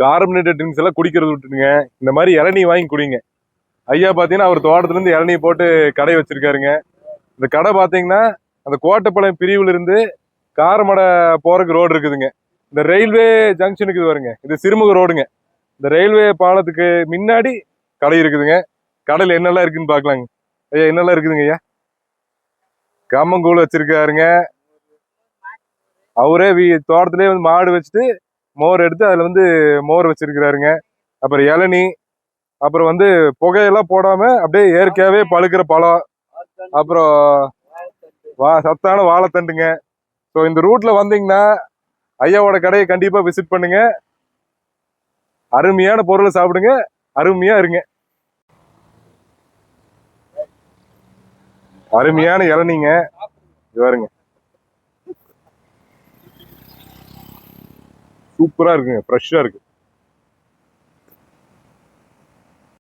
Carbonated drinks எல்லாம் குடிக்கிறது விட்டுடுங்க, இந்த மாதிரி இளநீ வாங்கி குடிங்க. ஐயா பாத்தீங்கன்னா அவர் தோட்டத்துல இருந்து இளநீ போட்டு கடை வச்சிருக்காருங்க. இந்த கடை பாத்தீங்கன்னா அந்த கோட்டைப்பாளையம் பிரிவுல இருந்து காரமடை போறதுக்கு ரோடு இருக்குதுங்க. இந்த ரயில்வே ஜங்ஷனுக்கு வருங்க, இது சிறுமுக ரோடுங்க. இந்த ரயில்வே பாலத்துக்கு முன்னாடி கடை இருக்குதுங்க. கடையில என்னெல்லாம் இருக்குன்னு பாக்கலாங்க. ஐயா என்னெல்லாம் இருக்குதுங்க ஐயா? கம்மங்கூழ் வச்சிருக்காருங்க. அவரே தோட்டத்திலே வந்து மாடு வச்சுட்டு மோர் எடுத்து அதுல வந்து மோர் வச்சிருக்கிறாருங்க. அப்புறம் இளநீ, அப்புறம் வந்து புகையெல்லாம் போடாம அப்படியே இயற்கையாவே பழுக்கிற பழம், அப்புறம் சத்தான வாழைத்தண்டுங்க. ஸோ இந்த ரூட்ல வந்தீங்கன்னா ஐயாவோட கடையை கண்டிப்பா விசிட் பண்ணுங்க. அருமையான பொருளை சாப்பிடுங்க, அருமையா இருங்க. அருமையான இளநீங்க பாருங்க, சூப்பரா இருக்குங்க, ஃப்ரெஷ்ஷா இருக்கு.